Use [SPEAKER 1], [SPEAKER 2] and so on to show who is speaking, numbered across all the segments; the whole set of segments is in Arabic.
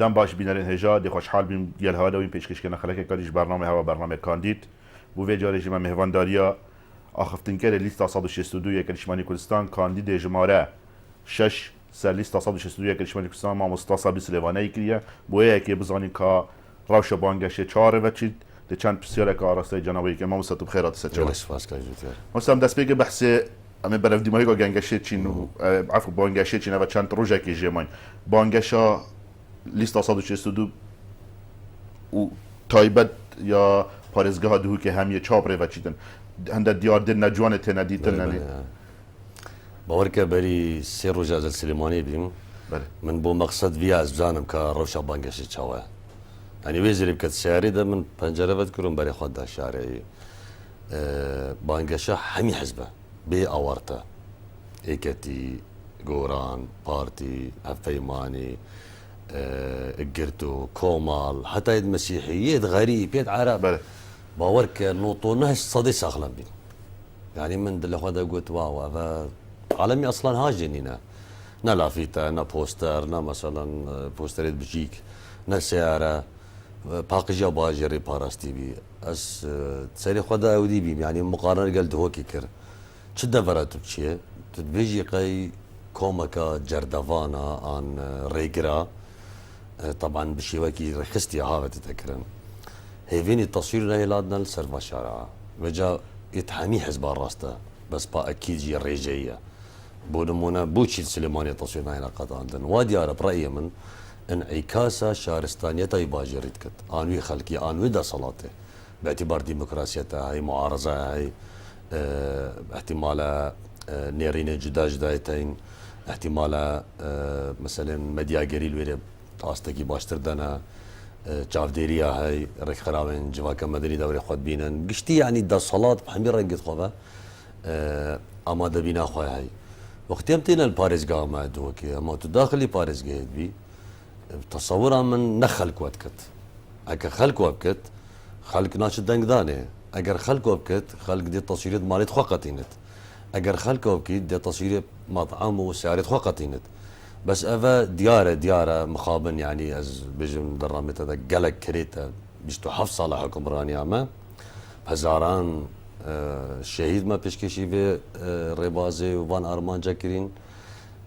[SPEAKER 1] دم باش بینرین هجا دی خوشحال بیم گل هادا وین پیشکش کنه خلک کاریش برنامه هوا برنامه کاندید بو وی جاری جمع مهوانداریا آخفتن کره لیست 162 یک کشمانی کردستان کاندید جماره 6 سر لیست 162 یک کشمانی کردستان ما مستاسا بیسلوانه کریه بو یکی بزانی که روش بانگش 4 و چی ده چند پسیاره که آراسته جنابی که ما مستطب خیرات سچوا مستم دست بگه بحث اما برف دیمایی که گنگشه چین و عفو بانگشه چین و چند روزه که جمعین بانگشه لیست 162 و تایبت یا پارێزگەها دووکێ هەمیە چاپڕێ چیدن هەندە دیاردن نەجوانێت تێنە دیتن
[SPEAKER 2] باوەڕکە بەری سێ ڕۆژ ئەزەل سلێمانی بیم من بۆ مەقسەد ویا ئەس بزانم کە ڕەوشە بانگەشی چاوە ئەنی وێ زیری بکەت سیارێدا من پەنجەرەبەت کردم بەری خۆتدا شارەی بانگەشە هەمی حزبە بێ ئاوارتە ئێکەتی گۆران پارتی هەفەیمانی قرتو كومال حتى يد مسيحية غريب يد عرب باورك نوطو نهش صدي ساخلم بين يعني من دل خدا قلت واو عالمي اصلا هاجنينا نا لافيتا نا بوستر نا مثلا بوستريت بجيك نا سيارة باقي باجري باراستي بي اس تسالي خدا اودي بي يعني مقارنة قلت هو كيكر شدا فراتو بشي تبيجي قي كومكا جردفانا عن ريجرا طبعا بشيواكي رخصتي هذا تتذكرن هيفيني التصوير لا يلادنا لسرفا شارع وجا يتحمي حزب الراستا بس با اكيد جي الريجيه بونمونا بوتشي سليماني تصوير هنا قطع عندن وادي على برايي من انعكاسا شارستانيه باجي ريتكت انوي خلقي انوي دا صلاته باعتبار ديمقراطيتها هي معارضه هي احتمال نيرين جدا جدايتين احتمال مثلا مديا قليل ويري تاستكي باشتر دنا چاوديريا هاي رك خرابين جواكا مدني دوري خود بينن قشتي يعني دا صلاة بحمير رنقت خوبا اما دا بينا خواه هاي وقت يمتين الباريزقا ما دوكي اما تداخلي باريزقا بي تصورا من نخلق واتكت اكا خلق وابكت خلق ناشد دنگ داني اگر خلق وابكت خلق دي تصويرات ماليت خوا قطينت اگر خلق وابكت دي تصويرات مطعم وسعرات خوا قطينت بس افا ديارة مخابن يعني از بجم درامت هذا قلق كريتا بيشتو حفص على حكم راني اما هزاران شهيد ما بيشكشي في ريبازي وفان ارمان جاكرين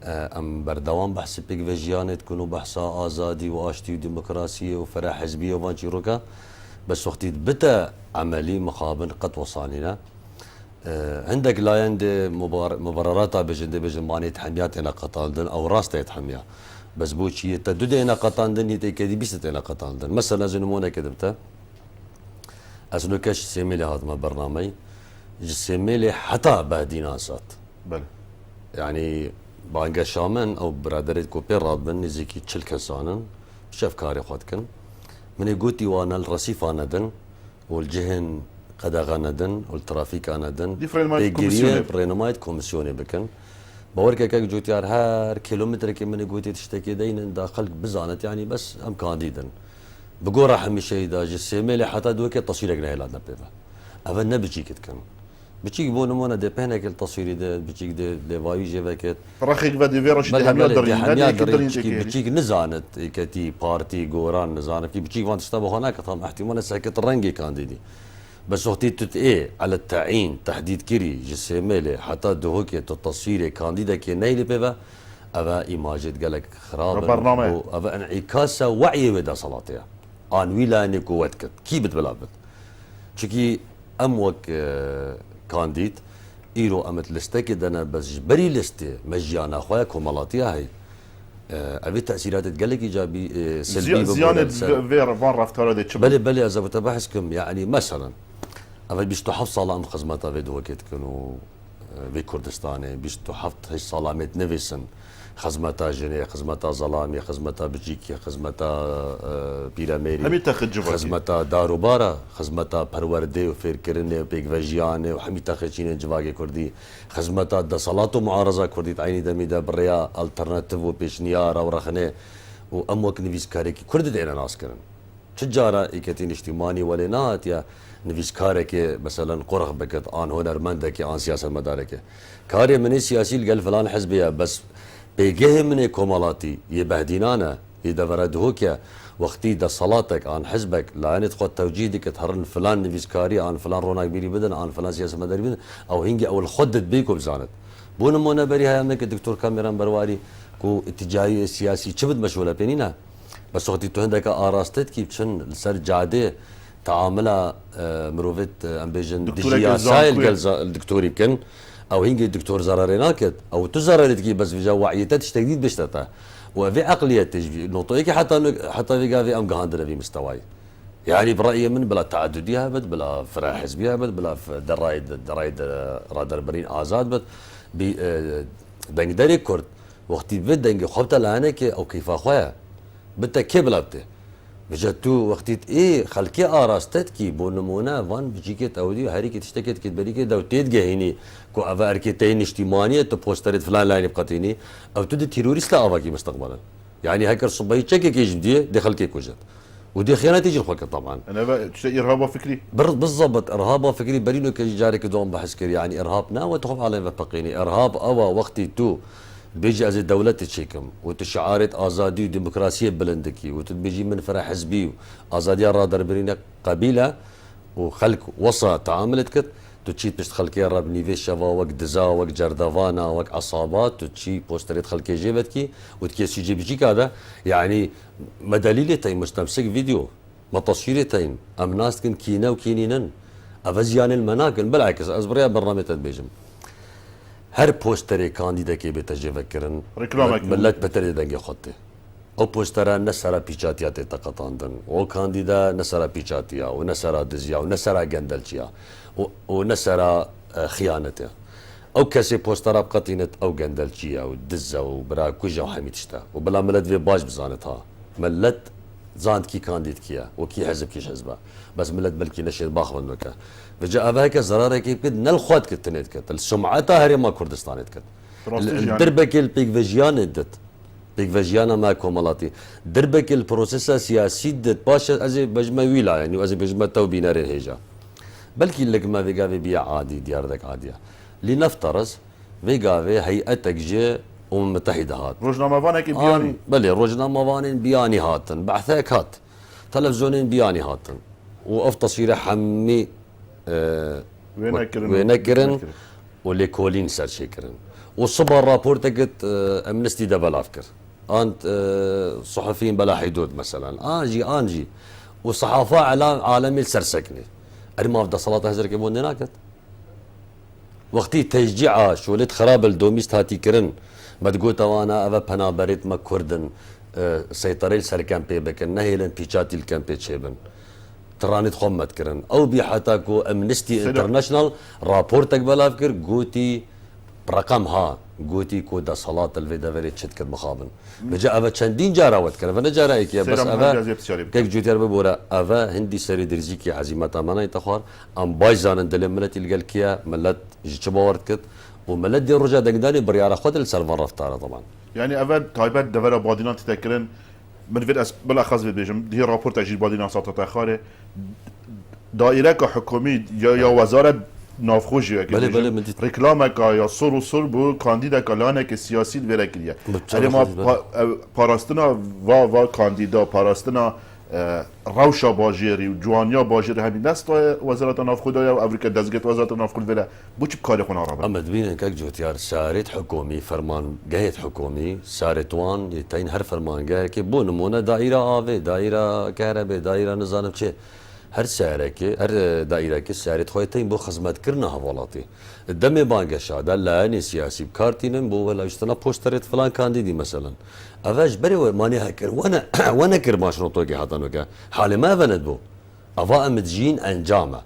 [SPEAKER 2] ام بردوام بحث بيك فيجيانت كونوا بحثا ازادي واشتي وديمقراطيه وفرح حزبيه وفان شيروكا بس وقت بتا عملي مخابن قد وصلنا عندك لا عندي مبرراتها بجن ماني تحميات انا قطالدن او راسته يتحميها بس بوشي تدود انا قطالدن يتكدي بيست انا قطالدن مثلا زنمونه كدمته اسلو كاش سيميلي هذا ما برنامج سيميلي حتى بهديناسات
[SPEAKER 1] بل
[SPEAKER 2] يعني بانجا شامن او برادريت كوبي رادبن نزيكي تشل كسانن شاف كاري خدكن من يقولتي وانا الرصيف انا دن والجهن قد غندن والترافيك اندن برينمايت كوميسيوني بكن باوركا كاك جوتيار هار كيلومتر كي من قوتي تشتكي دين داخل بزانت يعني بس ام كانديدن بقورا حمي شيء دا جسيمي حتى دوكي تصوير جناي لادنا بيبا افا نبجيك كان بتشيك بونمونا دي بينك التصوير ده بتشيك دي فاي جي باكيت
[SPEAKER 1] رخيك فادي فيروش دي هم يقدرين
[SPEAKER 2] بتشيك نزانت كتي بارتي قوران نزانت في بتشيك وانت تشتبه هناك طبعا احتمال ساكت الرنجي كانديدي بس وقت تتقي على التعيين تحديد كري جسيميلي حتى دوكي التصوير كانديدا كي نيلي بيبا افا ايماجيت قالك خراب افا انعكاسا وعي ودا صلاتيا ان ويلاني قوتك كي بتبلابت شكي اموك كانديد ايرو امت لستكي دنا بس جبري لستي مجيانا خويا كومالاتيا هاي ابي تاثيرات تقلك ايجابي سلبي
[SPEAKER 1] زياده فير فان رافتار دي
[SPEAKER 2] بلي اذا بتبحثكم يعني مثلا أفل بيش تحفظ صلاة خزمتها في دوكيت كانوا في كردستاني بيش تحفظ هي صلاة ميت نفسن خزمتها جنيه خزمتها ظلامي خزمتها بجيكي خزمتها بيراميري
[SPEAKER 1] همي تاخد جبرتي
[SPEAKER 2] خزمتها داروبارا خزمتها پروردي وفير كرني وبيك فيجياني وحمي تاخد شيني جواكي كردي خزمتها دا صلاة ومعارضة كردي تعيني دمي دا بريا الترناتيف وبيشنيارا ورخني واموك نفيس كاريكي كردي دينا ناس كرن تجارة إيكتين اجتماعي ولينات يا نفيس كارك مثلا قرخ بكت آن هنرمندك آن سياسة مدارك كاري من السياسي قال فلان حزبية بس بيجيه من كومالاتي يبهدينانا إذا برد هوكيا وقتي دا صلاتك عن حزبك لعنت خد توجيهك تهرن فلان نفيسكاري عن فلان روناك بيري بدن عن فلان سياسة مداري بدن أو هنجي أو الخدت بيكم زانت بون مونا بري هاي أمك الدكتور كاميران برواري كو اتجاهي سياسي شبد مشغولة بينينا بس وقتي تو عندك آراستت كيف شن السر جعده تعاملها مروفيت امبيجن ديجيا سايل الدكتوري كن او هنجي الدكتور زراريناكت او تزررت كي بس في وعيتات تجديد بشتتا وفي عقليه تجي نوطيك حتى في قافي ام قاندنا في مستواي يعني برايي من بلا تعدديه بد بلا فرع حزبيه بد بلا درايد رادر برين ازاد بد دنگ كرد وقتي بدنگ خبطه لانك او كيف اخويا بتا كبلبته بجتو وقتيت ايه خلكي اراستت كي بونمونا فان بجيكت اودي هريكي تشتكت كت بريكي دو تيدجهيني كو افا اركيتين اجتماعيه تو بوسترت فلان لاين بقتيني او تدي تيروريست افاكي مستقبلا يعني هكر صبي تشكي كي جديه دخل كي كوجت ودي خيانه تيجي الخلق طبعا
[SPEAKER 1] انا ارهاب فكري
[SPEAKER 2] بالضبط ارهاب فكري برينو كي جارك دوم بحسكر يعني ارهابنا وتخف على بقيني ارهاب اوا وقتي تو بيجي از الدولة تشيكم وتشعارت ازادي وديمقراطيه بلندكي وتبيجي من فرع حزبي ازادي رادر برينا قبيله وخلق وصى تعاملت كت تشيت باش تخلقي راب نيفي شافا وك دزا وك جردافانا وك عصابات تشي بوستريت خلقي جيبتكي وتكيس يجي بيجيك هذا يعني مدليلتين مستمسك فيديو ما تصويرتين ام ناس كن كينا وكينينن افزيان المناكل بالعكس ازبريا برنامج تدبيجم هر پوستری کاندیدا که به تجربه کردن ملت بتری دنگی خودته او پوسترا نسرا پیچاتیات تقطاندن او کاندیدا نسرا پیچاتیا و نسرا دزیا و نسرا گندلچیا و نسرا خیانته او کسی پوسترا بقطینت او گندلچیا و دزا و برا کجا حمیتشتا و بلا ملت في باش بزانتها ملت زاند کی کاندید کیا و کی حزب کیش حزبه بس ملت بلكي نشيد باخذ نوكا فجاء هيك زراره كيف كد نلخوت كتنيت كت السمعتها هري ما كردستان كت دربك البيك فيجيان ادت بيك فيجيانا ما كومالاتي دربك البروسيس سياسي دت باشا ازي بجما ويلا يعني ازي بجما تو بينار هيجا بلكي لك ما في قافي بيع عادي ديارك عاديه لنفترض في قافي هيئه تكجي متحده هات
[SPEAKER 1] روجنامه فانك بياني
[SPEAKER 2] بلي روجنامه فانين بياني هاتن بعثك هات تلفزيونين بياني هاتن وقف تصويره حمي وينكرن واللي كولين سر شكرن والصبح الرابور تقت امنستي دبل افكر انت صحفيين بلا حدود مثلا انجي والصحافه عالمي السرسكني ارما في صلاه هزر كيبون هناك وقتي تشجيع شولت خراب الدوميست هاتي كرن ما تقول توانا افا بنا بريت ما كردن سيطري السركامبي بكن نهيلن بيشاتي الكامبي تشيبن ترانيت خمت كرن او بي حتى كو امنستي انترناشونال رابورتك بلا فكر قوتي برقمها قوتي كو دا صلاة الفيدا فري تشت كد مخابن بجا افا چندين جارا وت كرن فانا جارا ايكيا بس افا كيف جوتير ببورا افا هندي سري درزيكي عزيمتا مانا يتخوار ام بايزان دل ملت القلكيا ملت جتشبورت كت وملت دي الرجا دقداني بريارا خود السلفان رفتارا طبعا
[SPEAKER 1] يعني افا تايبات دفرا بادينات تذكرن من فيد بالاخص بيجم دي رابور تاجيل بادينا ساطتا خاري دائره حكومي يا وزاره نافخوش
[SPEAKER 2] بله
[SPEAKER 1] ريكلامك يا صور بو كانديدا كلانك سياسي الفريكليه يعني ما باراستنا وا كانديدا باراستنا روشا باجيري وجوانيا باجيري همين دست وزاره نافخودايا وافريكا دزگت وزاره نافخود ولا بو چ بكاري خون عربه
[SPEAKER 2] اما دبين كاك جوتيار سارت حكومي فرمان جهت حكومي سارت وان يتين هر فرمان جاي كي بو نمونه دائره اوي دائره كهرباء دائره نظام چه هر سعرك هر دائره كي سارت خويتين بو خدمت كرنا حوالاتي الدم بانجا شاده لاني سياسي بكارتين بو ولا اشتنا بوسترت فلان كانديدي مثلا افاش بري ماني هكر وانا كر ماشنو توكي حاطنوكا حالي ما فند بو افا امتجين انجامه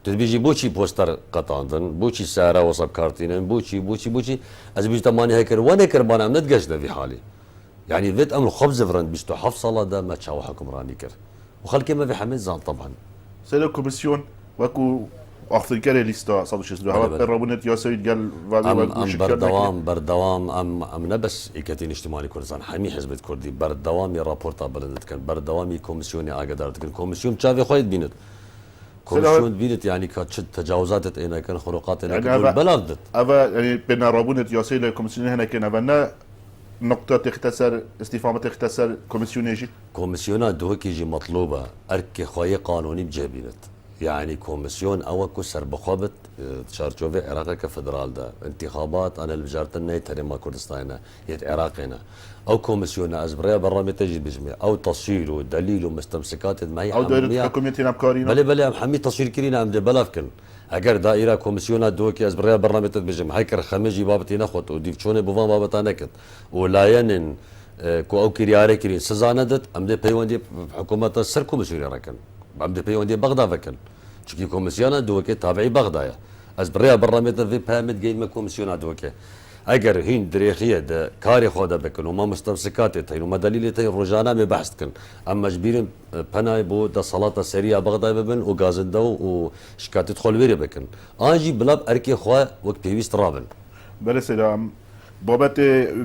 [SPEAKER 2] تبيجي بوشي بوستر قطاندن بوشي سارة وصب كارتينن بوشي از بيجي ماني هكر وانا كر بانا منت قشده في حالي يعني فيت امر خبز فرند بيشتو حفصله ده ما تشاو حكم راني كر وخلكي ما في حمل زان طبعا
[SPEAKER 1] سيلو كوميسيون وكو اخذ كاري ليستا صابو شي هوا قربونت يا سيد قال
[SPEAKER 2] بردوام ام نبس ايكاتين اجتماعي كردستان حمي حزب كردي بردوام يا رابورتا بلندت كان بردوام كوميسيوني اقدرت كان كوميسيون تشافي خويد بينت كوميسيون بينت يعني كانت تجاوزات انا كان خروقات انا
[SPEAKER 1] يعني
[SPEAKER 2] بلغت
[SPEAKER 1] افا يعني بين رابونت يا سيد كوميسيون هنا كان افنا نقطة تختصر استفامة تختصر كوميسيونيجي
[SPEAKER 2] كوميسيونات دوكي جي مطلوبة أركي خواهي قانوني بجهبينت يعني كوميسيون أوكو سر بخوبت شارجوفي عراقي كفدرال دا انتخابات أنا البجارتنا يتهرما كردستانا يت عراقنا أو كوميسيون أزبريا برامي تجد بجميع أو تصوير ودليل ومستمسكات ما هي
[SPEAKER 1] أو دائرة حكوميتنا بكارينا
[SPEAKER 2] بله هم حمي تصوير كرينا أم بلافكن اگر دائره کمیسیون دوکی از برای برنامه تدبیجم های کر خمیجی بابتی نخوت و دیفچونه بوان بابتا نکد و لاینن کو او کریاره کری سزا ندت ام ده پیوندی حکومت سر کمیسیون راکن ام ده پیوندی بغداد وکن چکی کمیسیون دوکی تابعی بغداد از برای برنامه تدبی پیامد گیم کمیسیون دوکی اگر هین دریخیه ده کاری خود بکن و ما مستمسکات تین و ما دلیل تین روزانه می بحث کن اما مجبوریم پناه بود ده صلاة سریع بغداد ببن و گازنده و شکایت خلویری بکن آنجی بلاب ارکی خواه وقت پیوست رابن
[SPEAKER 1] بله سلام بابت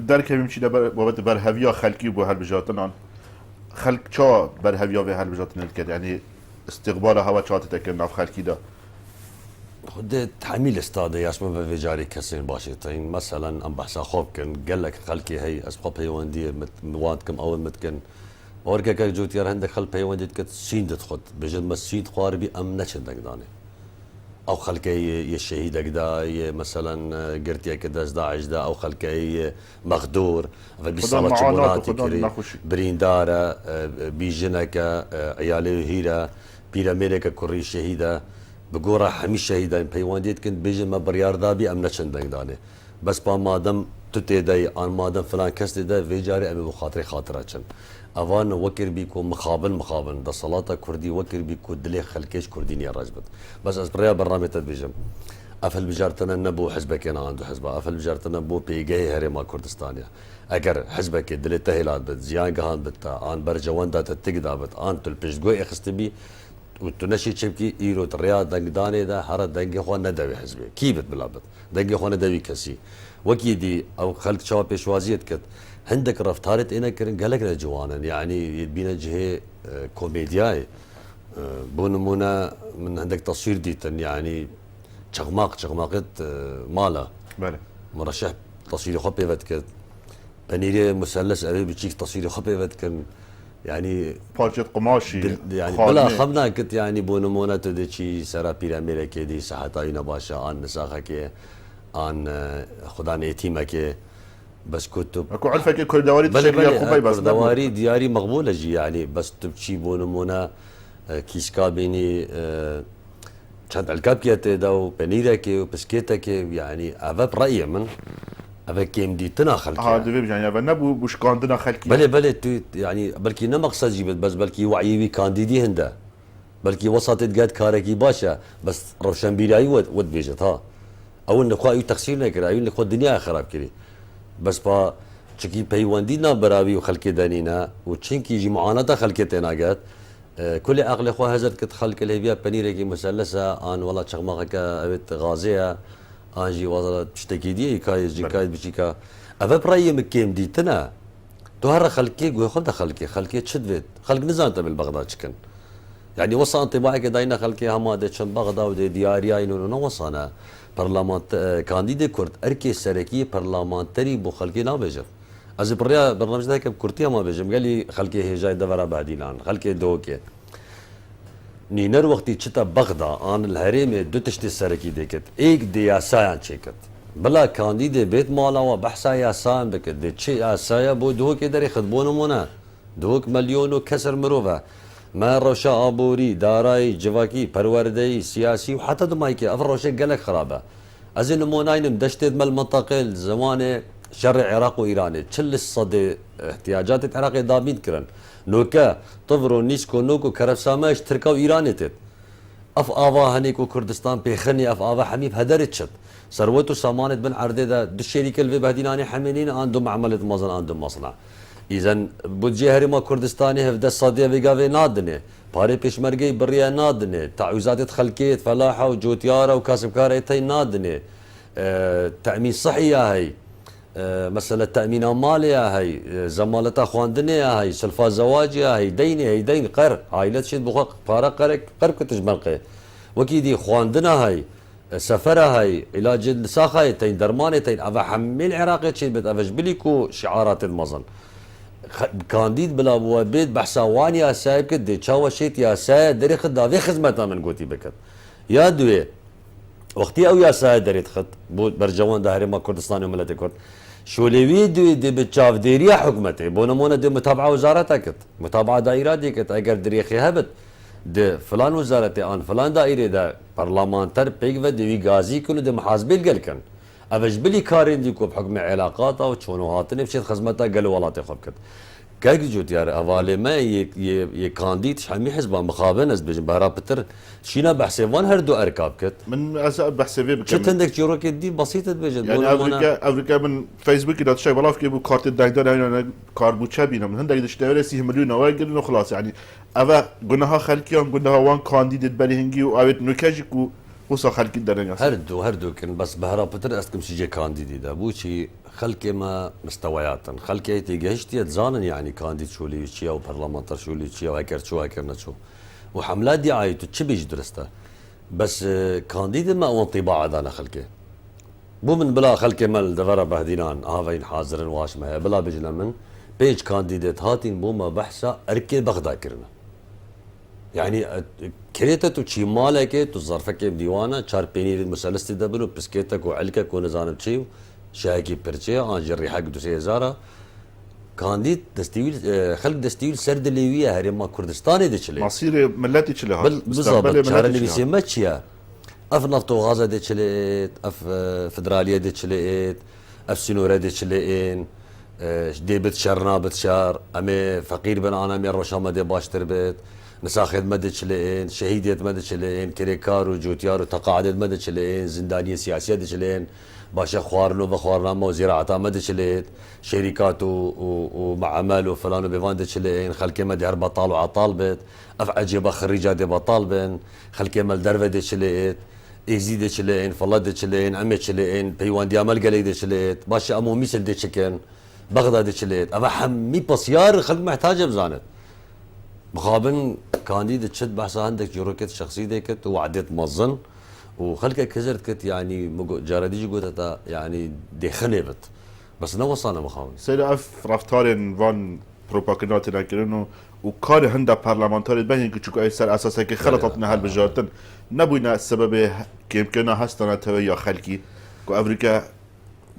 [SPEAKER 1] درک همیم چی بابت برهویا خلقی بو هل بجاتن خلق چا برهویا به هل بجاتن الکد يعني استقبال هوا چات تکن ناف خلقی دا
[SPEAKER 2] خود تحمیل استاده یاسم به جاری کسین باشه تین مثلا ام بحثا خوب کن قال لك خلقي هي اسبق پیوندی موادکم اول متکن اورگه که جوتیار هندك خل پیوندی کت سیند خود بجد مسید خوار بی ام نچندک دانه او خلقي الشهيد اقدا مثلا قرتي كداز داعش دا او خلقي مغدور فبيصالة شبوناتي كري بريندارة بيجنكا عيالي هيرا بيراميريكا كوري شهيدة بقورا حمي شهيدة بيوانديت كنت بيجن ما بريار دابي ام نشندن داني بس با مادم تتي داي ان مادم فلان كس دا في جاري ابي بخاطري خاطراتشن اوان وكر بيكو مخابن دا صلاة كردي وكر بيكو دلي خلكيش كرديني راجبت بس از بريا برنامج تدبيجم افل بجارتنا نبو حزبك انا عنده حزبه افل بجارتنا بو بيجي هرما كردستانيا اگر حزبك دلي تهيلات بت زيان قهان بتا ان برجوان دا تتقدا بت ان تل بيجوي اخستبي وتنشي تشبكي ايرو تريا دنگداني دا هر دنگ خو ندوي حزبي كيبت بلابت دنگ خو ندوي كسي وكيدي او خلق شباب بيشوازيت كت عندك رفتارت انا كرن قالك جوانا يعني يبينا جهه كوميدياي بونمونا من عندك تصوير ديتن يعني شغماقت مالا
[SPEAKER 1] بله
[SPEAKER 2] مرشح تصوير خبي فتكت بنيري مثلث ابي بتشيك تصوير خبي فتكن يعني
[SPEAKER 1] بارجة قماشي
[SPEAKER 2] يعني بلا خمنا كنت يعني بونمونا تدشي سرا بيراميرا كدي ساحتاينا باشا ان نساخك ان خدان يتيمك بس كتب
[SPEAKER 1] اكو عرفك كل دواري
[SPEAKER 2] تشكيل خبي بس دواري دياري مقبوله جي يعني بس تبشي بونمونا كيسكا بيني كانت الكابيات داو بنيرك وبسكيتك يعني افا برايي من افا كيم دي تنا خلك
[SPEAKER 1] هذا يعني افا نبو بوش كاندنا خلكي
[SPEAKER 2] بلي يعني بلكي نه مقصد جيبت بس بلكي وعيوي كانديدي هندا بلكي وسطت قاد كاركي باشا بس روشن بيراي ود بيجت ها او انه خو تقصير نكر اي انه خو الدنيا خراب كري بس با چکی پیوندینا براوی و خلق دانینا و چنکی جی معاناتا خلقت ناگات كل عقل خو هزت كت خلق الهبيا بنيركي مثلثه ان والله شغماك ابت غازيه انجي وصلت تشتكي دي كايز جي كايز بشيكا افا براي مكيم ديتنا تو هر خلقي جو خد خلقي تشدفت خلق نزانت بالبغداد شكن يعني وصل انطباعك داينا خلقي هما دي شن بغداد ودي دياريا انه وصانا برلمان كانديد كرد اركي سركي برلمانتري بو خلقي نابجر از بريا برنامج ده كرتيا ما بجم قال لي خلقي هي جاي دورا بعدين عن خلقي دوكي نينر وقتي چتا بغدا ان الهرم دو تشتي سركي ديكت ايك دي اسايا چيكت بلا كانديد بيت مالا و بحثا يا سان بك دي چي اسايا بو دوكي دري خدبونمونا دوك مليون وكسر مروفا ما روشا ابوري داراي جواكي پروردي سياسي وحتى دمايكي افروشي قالك خرابه ازين موناين دشتت مال منطقه زمان شرع العراق وايران تشل الصدى احتياجات العراق دابين كرن نوكا طفرو نيسكو نوكو كرفساماش تركا وايران تت اف افا هنيكو كردستان بيخني اف افا حميب هدرتشت ثروته سامانت بن عرضه ده الشركه اللي بهديناني حملين عندهم عملت مازن عندهم مصنع اذا بودجي هرما كردستاني هفدا الصدى فيغافي نادنه باري بيشمرقي بريا نادنه تعويزات خلكيت فلاحه وجوتياره وكاسبكاره تي نادنه تامين صحي هي مسألة تأمين مالية هي زمالة خواندنية هي سلفا زواجية هي ديني هي دين قر عائلة شد بخوق فارق قرب كتجملقه وكيدي خواندنا هي سفرها هاي علاج الساخه تين درمانه تين افا حمل عراقي شي بت افش بليكو شعارات المظن كانديد بلا بو بيت بحسوان يا سايب كد تشاو شيت يا سايب دري خد في خدمتها من قوتي بكت يا دوي وقتي او يا سايب دريت خد بو برجوان داهري ما كردستان وملت كرد شو لي دوي دي بتشاف ديريا حكمتي بونمونه دي متابعه وزارتها كت متابعه دائراتي كت اگر دريخي هبت ده فلان وزارتي ان فلان دائره ده برلمانتر بيك ودي غازي كله ده محاسبه القلكن افش بلي كارين ديكو بحكم علاقاته وشونو هاتني بشيت خدمتها قالوا ولاتي خبكت كاك جوت يا اوالي ما يكانديد حمي حزب مخابن از بجن بهرا بتر شينا بحسبان هردو اركاب كت
[SPEAKER 1] من اسا بحسبي بك
[SPEAKER 2] شت عندك جوروك دي بسيطه بجن
[SPEAKER 1] يعني افريكا من فيسبوك اذا تشي بلاف كيبو كارت الدايدر يعني كاربو تشابينا من هندك دشتوري 6 مليون واقل خلاص يعني افا قلناها خلكيهم قلناها وان كانديد بالهنجي وابت نوكاجيكو وصا خلك الدرجه
[SPEAKER 2] هردو كان بس بهرا بتر استكم شي كانديد ده بوشي خلكي ما مستويات خلكي تيجهشتي تزانن يعني كانديد شو لي شي او برلمانتر شو لي شي او هكر شو هكر شو وحملات دعايه تشبيج درسته بس كانديد ما هو انطباع انا خلكي مو من بلا خلكي مال دفر بهدينان هافين حاضر واش ما بلا بجنا من بيج كانديدات هاتين بوما بحثا اركي بغدا كرنا يعني كريتا تو شي مالك تو ظرفك بديوانا تشار بيني المثلث دبلو بسكيتك وعلكك ونزانم تشيو شاكي برشي جري حق دوسي زارا كانديد دستيول خلق دستيول سرد الليويه هرما كردستاني دشلي
[SPEAKER 1] مصير ملاتي تشلي
[SPEAKER 2] بالضبط شهر اللي بيسي ماتشيا اف نفط وغازا دشليت اف فدراليه دشليت اف سنوره دشليين ديبت شرنا بتشار امي فقير بن انا مي روشامه دي باش تربت نساخد مدش لين شهيدية مدش لين كريكار وجوتيار وتقاعد مدش لين زندانية سياسية دش لين باشا خوارنو بخوارنامة وزراعة مدش لين شركات ومعامل وفلان وبيفان دش لين خلكي مدي هربا طالو عطالبت افعجيبا خريجات دي بطالبن خلكي مال درفة دش لين ايزي دش لين فلا دش لين عمي دش لين بيوان ديامل قلي دش لين باشا امو ميسل دش كن بغداد دش لين افا حمي بسيار خلق محتاجة بزانت مخابن كانديد تشد بحث عندك جروكت شخصي ديكت وعديت مظن وخلك كزرت كت يعني جارديجي قلت يعني دي خنبت بس نوصلنا مخابن
[SPEAKER 1] سيدا اف رفتارين فان بروباغندا ناكرينو وكان هندا برلمانتاري بين كتشكو اي سر اساسا كي خلطتنا هالبجارتن نبوينا السبب كيمكننا هستنا تويا خلكي كو افريكا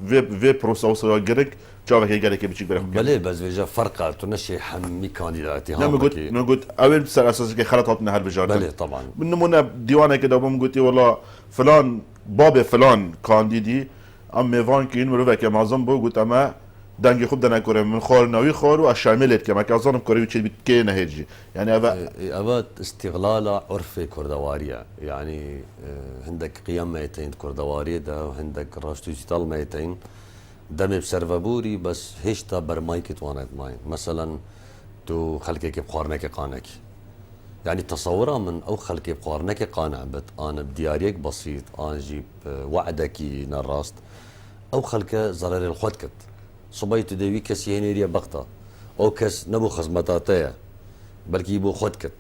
[SPEAKER 1] في بروسوس جريك جوابك قال لك بيجيك بره
[SPEAKER 2] بلي بس فيجا فرقه تنشي حمي كانديداتي
[SPEAKER 1] نعم قلت اول بسال اساس كي خلطتنا هالبجار
[SPEAKER 2] بلي طبعا
[SPEAKER 1] من نمونه ديوانه كده بوم قلتي والله فلان بابا فلان كانديدي ام فان كين مروفك معظم بو قلت اما دنگی خوب دنگ کره من خور نوی خور و شاملت که مکه ازانم کره چی بیت که نهجی يعني
[SPEAKER 2] ابا استغلال عرف كردواريا يعني عندك قيم ميتين كردواريا ده وعندك راشتو سيتال ميتين دم بسرفابوري بس هشتا برمايك توانت ماين مثلا تو خلقك بخورنك قانك يعني تصورها من او خلقك بخورنك قانع بت انا بدياريك بسيط انا جيب وعدك نراست او خلقك زرر الخوتكت صبيت دوي كس يهنيريا بقطة او كس نبو خزمتاتيا بلكي بو خدكت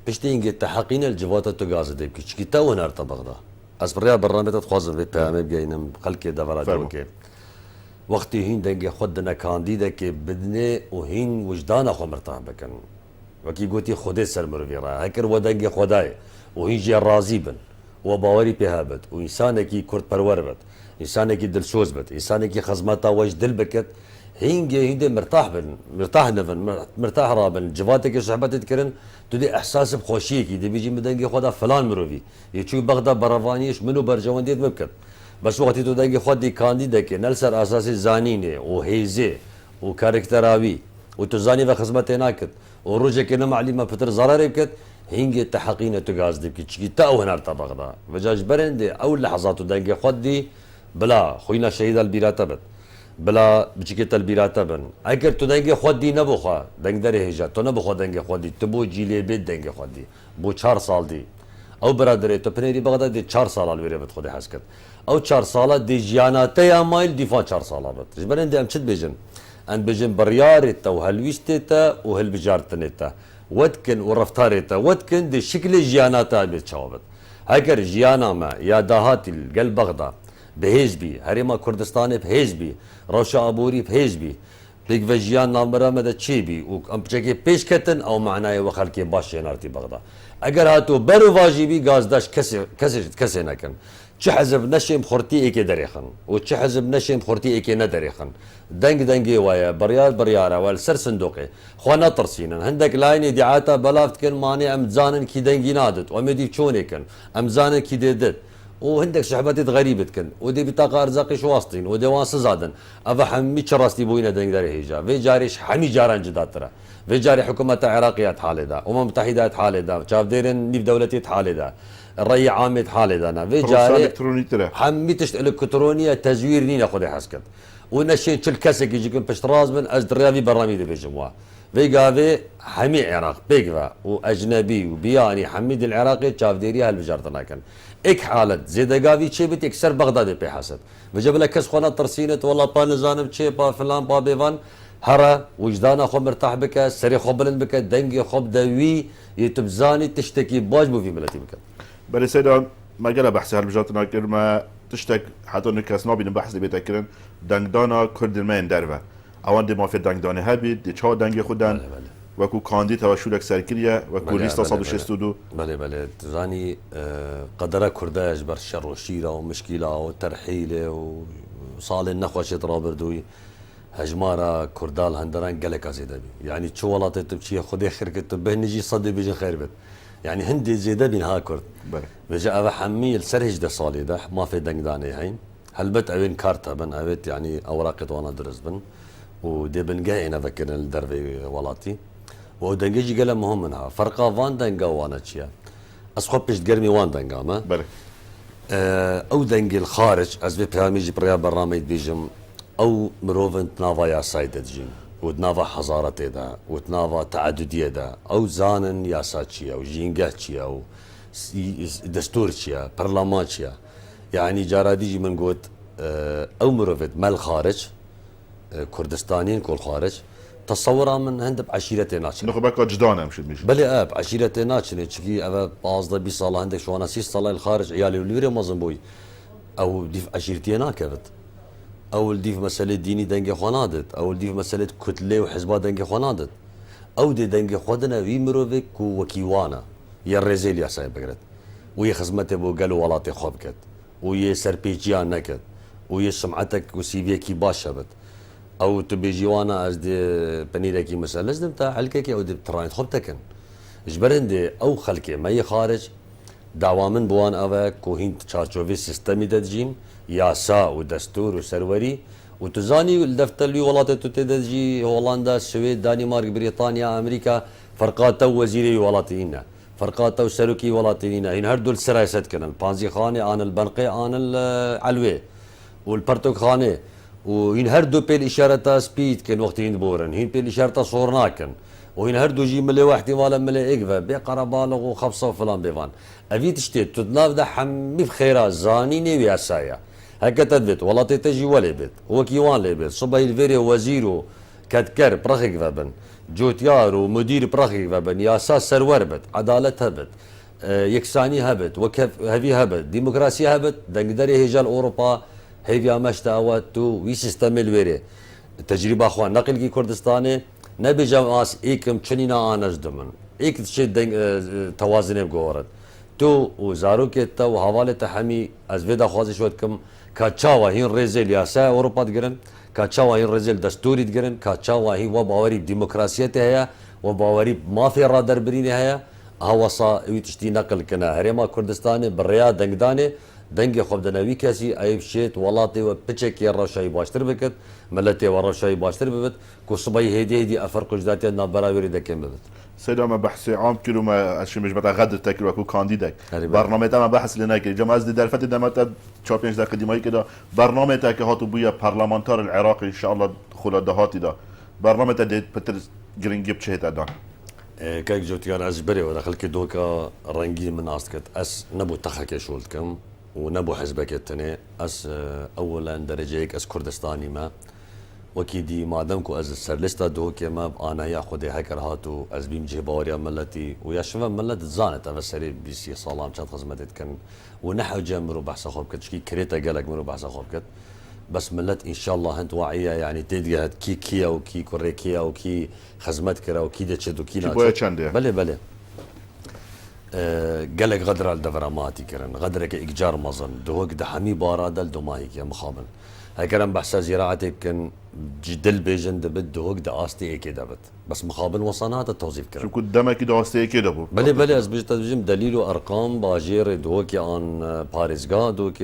[SPEAKER 2] بشتين قلت تحقين الجواتة تغاز ديب كي تو نار تبغدا اسبريا برنامج تخوازن في بيامي بجاينم خلقي دفرات وكيل وقتي هين دنگي خدنا كانديدا كي بدني وهين وجدانا خو مرتاح بكن وكي قلتي خدي سر مروفيرا هكر ودنگي خداي وهين جي راضي بن وباوري بهابت وانسانكي كرد پرور بت انسانكي دلسوز بت انسانكي خزمتا وجه دل بكت هيندي مرتاح بن مرتاح نفن مرتاح رابن جواتك صحبت تكرن تدي احساس بخوشيكي دي بيجي مدنگي خدا فلان مروفي يشوف بغدا برافانيش منو برجوان ديت مبكت بس وقتی تو دنگی خودی کاندیده که نلسر اساسی زانینه و هیزه و کارکتراوی و تو زانی و خدمت ناکد و روزه که نمعلومه پتر ضرر بکد هنگی تحقینه تو گاز دی که چی تا او هنر طبقه وجاج برنده اول لحظات تو دنگی خودی بلا خوینا شهید البیراته بد بلا بچیکت البیراته بن اگر تو دنگی خودی نبوخه دنگ دره هجا تو نبوخه دنگی خودی تو بو جیلی بید دنگی خودی بو 4 سال دی او برادره تو پنیری بغداد دی 4 سال الویره بد خودی حس کرد او 4 ساله دي جياناتي مايل دفاع 4 ساله بت جبرن دي امشد بيجن ان بيجن بريارتا وهلويشتتا وهلبجارتنتا ودكن ورفتارتا ودكن دي شكل جياناتا بتشاوبت هاگر جیانا ما یا داهاتی القلب بغدا بهیزبی هریما کردستان بهیزبی روشا ابوری بهیزبی بيك فيجيان نامبرا مدى تشيبي وام بشكي بيش كتن او معناه وخلكي باش نارتي بغدا اگر هاتو برو واجبي غاز داش كسي نكن چه حزب نشم خورتي ايكي دريخن و چه حزب نشم خورتي ايكي ندريخن دنگي وايا بريارا والسر صندوقي خوانا ترسينن هندك لاين ادعاتا بلافت كن ماني امزانن كي دنگي نادت ومدي تشوني كن امزانن كي ديدت وهندك شحبات غريبة كن ودي بطاقة ارزاقي شواستين ودي وانس زادن افا حمي تشراستي بوينا دنگ داري هيجا في جاريش حمي جاران جدات ترى في جاري حكومة عراقية حالي دا متحدة حالي دا شاف ديرن نيف دولتي حالي دا الري عامة حالي دا في جاري
[SPEAKER 1] الكتروني ترى
[SPEAKER 2] حمي تشت الكترونية تزوير نينا خذي حسكت ونشين تشل كسك يجيكم بشت رازمن ازدريافي برامي دي بيجموا في قافي حمي عراق بيقفا واجنبي وبياني حميد العراقي شاف ديريها البجارتنا كان اك حالت زيد قافي شي بت يكسر بغداد بحسب بجيب لك كس خونا ترسينت والله با نزانب شي با فلان با بيفان هرا وجدانا خو مرتاح بك سري خو بلند بك دنقي خو دوي يتبزاني تشتكي باجبو في ملتي بك
[SPEAKER 1] بل سيدا ما قال بحث هالبجارتنا كر ما تشتك حتى نكاس نابين بحث بيتكرن دنگدانا كرد المين درفه اوان دي ما في دنگدانه هبي دي چا دنگ خودن وكو كانديد هوا شولك سركريا وكو ليستا 162
[SPEAKER 2] بله تزاني قدره كرداج بر شر وشيره ومشكله وترحيله وصال النخوش رابردوي هجمارة كردال هندران قلق زيدبي يعني شو والله تبشي خدي خيرك به نجي صدي بيجي خير بت يعني هندي زيدبي ها كرد بجا ابا حمي السرهج ده صالي ده ما في دنقداني هين هلبت اوين كارتا بن اويت يعني اوراق وانا درس بن ودي بنقاينا فكر الدربي ولاتي ودنجي قال مهم منها فرقا فان دنقا وانا تشيا اسخب بيش تقرمي وان دنقا ما
[SPEAKER 1] بله
[SPEAKER 2] او دنقي الخارج ازبي بياميجي بريا برامج بيجم او مروفن تنافا يا سايدة جيم وتنافا حضارة دا وتنافا تعددية دا او زانن يا ساتشيا او جينجاتشيا او دستورشيا برلمانشيا يعني جاراديجي من قوت او مروفت مال خارج كردستانيين كل خارج تصورها من هند بعشيرتي ناتشن
[SPEAKER 1] نخو بقى جدانا مشد مش
[SPEAKER 2] بلي اب عشيرتي ناتشن تشكي ابا باصده بي صالة عندك شو انا 6 صالة الخارج عيالي وليري مازن بوي او ديف عشيرتي ناكبت او ديف مسألة ديني دنجي خوانادت او ديف مسألة كتلة وحزبا دنجي خوانادت او دي دنجي خودنا وي مروفك وكيوانا يا الرزيل يا سايب بقرت ويا خزمته بو قالوا ولاتي خوبكت ويا سربيجيان نكت ويا سمعتك وسيفيكي باشبت او تبي جوانا از دي بنيركي مثلا لازم تاع حلكك او دي تراين خبتكن جبرندي او خلكي ما خارج دعوة من بوان اوه كوهين تشارشوفي سيستمي دجيم ياسا ودستور وسروري وتزاني الدفتر اللي ولات تدجي هولندا السويد دنمارك بريطانيا امريكا فرقات وزيري ولاتينا فرقات وسلوكي ولاتينا هن هردول سرايست كنن بانزي خاني عن البنقي عن العلوي والبرتوك خاني وهن هردو بين إشارة سبيد كان وقتين بورن هن بين إشارة صورناكن وهن هردو جي ملي واحد ولا ملي إقفا بقرا بالغ وخبصة وفلان بيفان أبي تشتيت تدناف ده حمي بخيرا زانيني وياسايا هكا تدبت والله تتجي ولا بيت هو كيوان لبيت صبي الفيري وزيرو كتكر برخيك فابن جوتيار ومدير برخيك فابن ياسا سرور بت عدالة هبت يكساني هبت وكف هذي هبت ديمقراطية هبت دنقدري هيجال أوروبا هيفيا مشتا اواتو وي سيستم الويري تجربه اخوان نقل كي كردستاني نبي جماس ايكم تشنينا اناش دمن ايك تشي توازن بقورد تو وزاروك تو حواله تحمي ازفيدا خوازي شوتكم كاتشاوا هين ريزيل ياسا اوروبا تقرن كاتشاوا هين ريزيل دستوري تقرن كاتشاوا هي وباوري بديمقراطيته هي وباوري ما في رادر بريني هي هوصا ويتشتي نقل كنا هريما كردستاني بالرياض دنقداني دنگی خوب دنوی کسی ایب شیت ولاتی و پچکی روشای باشتر بکد ملتی و روشای باشتر ببد کو صبای هدی افرق جداتی نابراوری دکم ببد
[SPEAKER 1] سيدا ما بحث عام كيلو ما اشي مش بتاع غدر تاكل وكو كانديدك برنامج ما بحث لنا كي جماعه دي درفت دمت تشامبيونز دا قديمه كده برنامج تاك هاتو بويا برلمانتار العراقي ان شاء الله خلا دهاتي دا برنامج دي بتر جرينج بشهت ادان
[SPEAKER 2] كاك جوتيان ازبري ولا خلك دوكا رنجي من اسكت اس نبو تخك شولتكم ونبو حزبك التاني اس اولا درجيك اس كردستاني ما وكيدي ما دامكو از السرلستا دو كما انا يا خدي هكر هاتو از بيم جباريا ملتي ويا شباب ملت زانت افسري بيسي صالام كانت خزمتت كان ونحو جامرو بحث خوب كتشكي كريتا قالك مرو بحث خوب كت بس ملت ان شاء الله هنت واعيه يعني تدقى كي كيا وكي كوريكيا وكي خزمت كرا وكي دتشد وكي بله بله قالك غدر الدفراماتي كرن غدرك اجار مظن دوك دحمي بارادل دومايك يا مخابن هكرم بحث زراعتك كان جدل بيجن دبت دوك داستي كده بس مخابن وصنات التوظيف كرن
[SPEAKER 1] شو قدامك داستي كده بو
[SPEAKER 2] بله بله از بجم دليل وارقام باجير دوك ان باريزغا دوك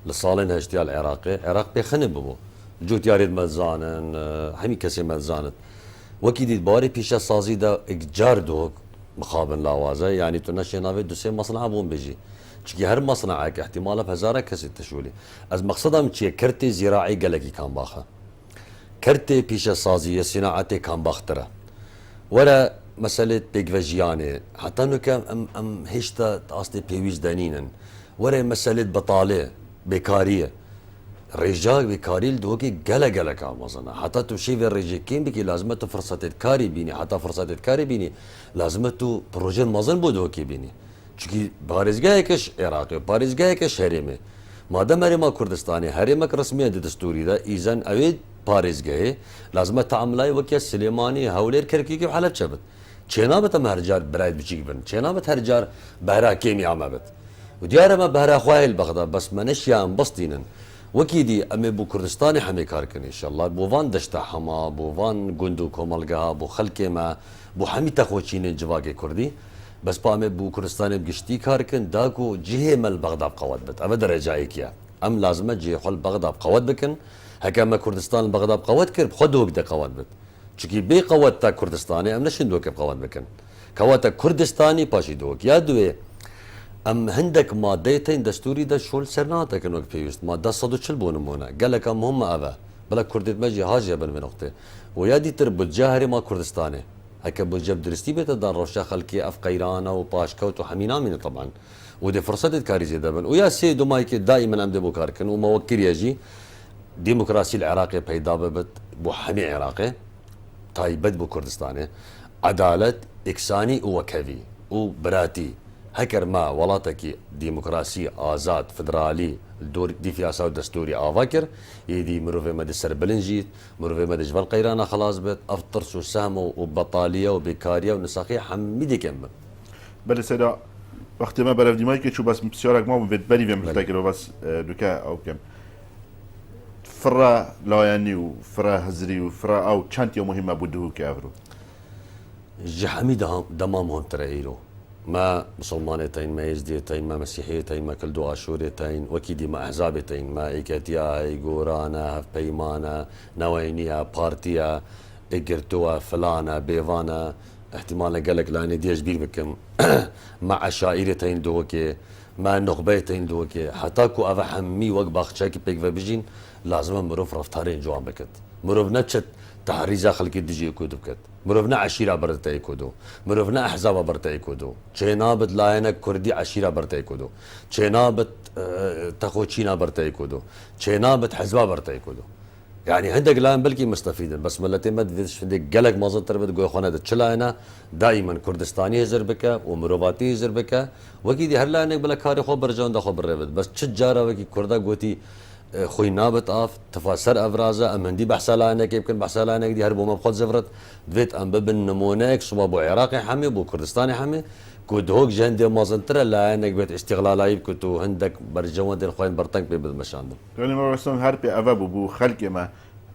[SPEAKER 2] لصالن هشتي العراقي عراق بخنب بو جوت ياريد مزانن همي كسي مزانت وكيد باري بيشا سازي دا اجار دوك مخابن لاوازه يعني تنشي نافي دوسي مصنع بون بيجي چكي هر مصنعك احتماله بهزاره كسي تشولي از مقصدم چي كرتي زراعي قلقي كان باخه كرتي بيشا سازي صناعتي كان باختره ولا مسألة بيجفجياني حتى انه كان ام هشتا اصلي بيويز دانينن ولا مسألة بطالة بكارية رجال بكاري دوكي قلق كان مصنع حتى تو شي في الرجال كين بكي لازمته فرصة تكاري بيني حتى فرصة تكاري بيني لازمته بروجي مازن بودوكي بيني چونكي بارزگاهكش عراقي بارزگاهكش هرمي ما دام هرما كردستاني هرمك رسميا دستوري دا اذن اويد بارزگاهي لازم تعاملاي وكيا سليماني هولير كركيكي وحلب شبت چنابت هرجار برايد بچيك بن چنابت هرجار بهرا كيمي عمبت وديار ما بهرا خواهل بغداد بس منش يا بسطينن وكيدي امي بو كردستاني حمي كاركن ان شاء الله بوفان دشتا حما بوفان جندو كومالغا بو خلكي ما بو حمي تخوچين جواكي كردي بس بامي بو كردستاني بقشتي كاركن داكو جهه مال بغداد قوات بت ابدا رجايكيا ام لازمه جهه خل بغداد قوات بكن هكا ما كردستان بغداد قوات كرب خدو بدا قوات بت چكي بي قوات تا كردستاني ام نشندو كب قوات بكن كواتا كردستاني باشي دوك يا دوي ام هندك مادتين دستوري دا شول سرناتا كانوا بيوست ماده صدو تشلبون مونا قال لك هم ابا بلا كردت ماجي هاجي بن نقطه ويا دي تر بجاهري ما كردستاني هكا بجاب درستي بتدار روشا خلكي اف قيرانه وباشكوت وحمينا من طبعا ودي فرصه كاري زي دبل ويا سيدو مايك دائما ام دبو كاركن وموكل يجي ديمقراسي العراقي بيدا بت بو حمي عراقي تايبت بو كردستاني عداله اكساني وكفي وبراتي هكر ما ولاتكي ديمقراسي آزاد فدرالي الدور دي فياسا دستوري آفاكر يدي مروفي مد السربلنجيت مروفي مد جبل قيرانا خلاص بيت أفطرس وسامو وبطالية وبكارية ونساقية حميدي كم
[SPEAKER 1] بله سيدا وقتی ما برف دیمایی شو بس بسیارک ما بيت بري فيم مفتكر بس دوكا او كم فرا لاياني وفرا هزري وفرا او چانتيا مهمه بده كافرو
[SPEAKER 2] جحمي دمامهم ترى ما مسلمانتين ما يزديتين ما مسيحيتين ما كل دو عاشورتين وكيدي ما احزابتين ما ايكاتيا ايغورانا بيمانا نوينيا بارتيا اجرتوا فلانا بيفانا احتمال قالك لاني ديش بير بكم مع عشائرتين دوكي ما نخبيتين دوكي حتى كو افا حمي وق باخشاكي بيك فبجين لازم مروف رفتارين جوان بكت مروف نتشت تحريزا خلقي ديجي كود بكت مروفنا عشيرة برتاي كودو مروفنا احزاب برتاي كودو چنابت لاينا كردي عشيرة برتاي كودو چنابت تخوچينا برتاي كودو چنابت حزبا برتاي كودو يعني عندك لاين بلكي مستفيدين بس ملتي ما ديش عندك قلق ما زلت تربط قوي خونه تشلاينا دائما كردستاني يزر بك ومروفاتي يزر بك وكيدي هلا انك بلا كاري خو برجون دا خو بربت بس تجاره وكي كردا قوتي خوي نابت اف تفاسر افرازه ام هندي بحث لانك يمكن بحث لانك دي هربوا ما بخد زفرت دفيت ام ببن نمونك سوا بو عراقي حمي بو كردستاني حمي كود هوك جندي ما زنتر لانك بيت استغلالي كنتو عندك برجوان دي خوين برتنك بمشان
[SPEAKER 1] يعني ما رسم هربي افابو بو خلق ما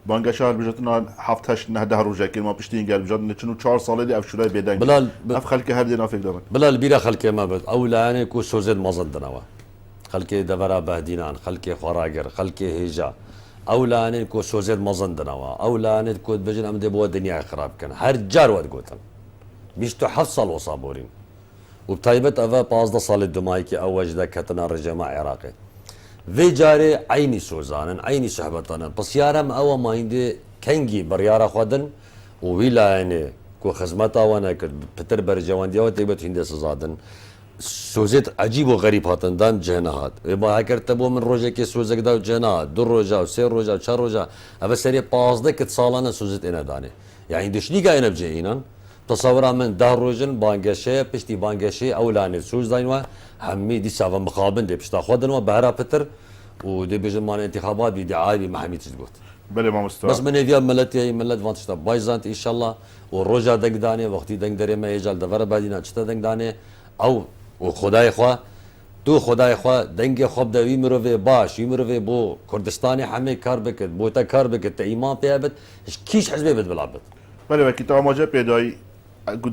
[SPEAKER 1] بانگا شهر بجاتنا هفتش نه ده روزه که ما پشتین گل بجاتنا چنو 4 ساله دی افشورای بدن
[SPEAKER 2] بلال
[SPEAKER 1] اف خلق هر دی نافق دامن
[SPEAKER 2] بلال بيرا خلق ما بد اولا يعني كو سوزد ما زدنوا خلق دبرا بهدينان خلق خراجر خلق هيجا اولا يعني كو سوزد ما زدنوا اولا يعني كو بجن ام دي بو الدنيا خراب كان هر جار ود قوتن بيشتو حفصل وصابورين وبتايبت افا 15 سال دمايكي اوج دا كتنا رجما عراقي في جاري عيني سوزانن عيني صحبتان بس يارم او ما عندي كنجي بريارا خدن ويلا يعني كو خدمتا وانا بتر برجوان ديو تيبت هندس زادن سوزت عجیب و غریب هاتن دان جهنهات با هکر تبو من روزه که سوزک دا جهنهات دو روزه و سه روزه و چهار روزه اول سری 15 کت سالانه سوزت اینا دانه يعني دشنی که اینا بجه اینان تصور من ده روزن بانگشه پشتی بانگشه اولانه سوز داینوا همي دي سافا مخابن دي بشتا خودن و بهرا بتر و دي بيجن مان انتخابات بي دعايه بي محمي تزبط
[SPEAKER 1] بله ما مستوى
[SPEAKER 2] بس من هذه ملتي ملت فانتشتا بايزانت ان شاء الله والرجا دنگ دانه وقتی دنگ داره ما یجال دور بعدینا چتا دنگ دانه او خدای خوا تو خدای خوا دنگ خوب دوی مروه باش مروه بو کردستان همه کار بکد بو تا کار بکد تا ایمان پیابد کیش حزبه بد بلعبد
[SPEAKER 1] بله وکی تا ماجه پیدایی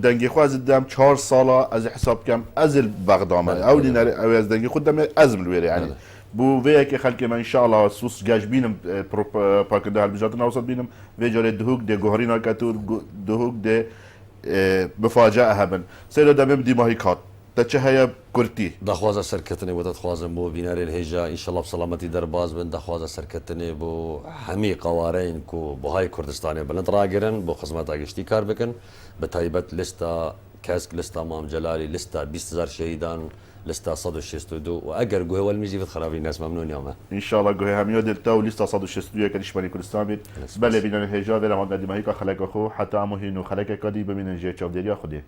[SPEAKER 1] دنگی خو از دم 4 ساله از حساب کم از بغدامه او دینر او از دنگی خود دم ازم الویره يعني بو ويا كي خلك ما ان شاء الله سوس جاج بينم باك ده البجات نوصل بينم فيجول دهوك دي جوهرينا كاتور دهوك دي مفاجاه هبن سيدا دم بدي ما هي كات تچه هيا كرتي
[SPEAKER 2] دخوازه سرکتنه و دخوازم بو بینار الهجا ان شاء الله بسلامتی درباز بن دخوازه سرکتنه بو همي قوارين کو بو هاي كردستان بلند راگرن بو خدمت اگشتی کار بکن به تایبت لستا کاسک لستا امام جلالی لستا 20000 شهیدان لستا 162 واجر جوه والميزي في خرابي الناس ممنون يومه
[SPEAKER 1] ان شاء الله جوه هميو دلتا ولستا 162 كلش مالي كردستان بيت بله بينا الهجا بلا ما قد ما هيك خلق اخو حتى امو هينو خلق كدي بمن جي تشوف ديريا خدي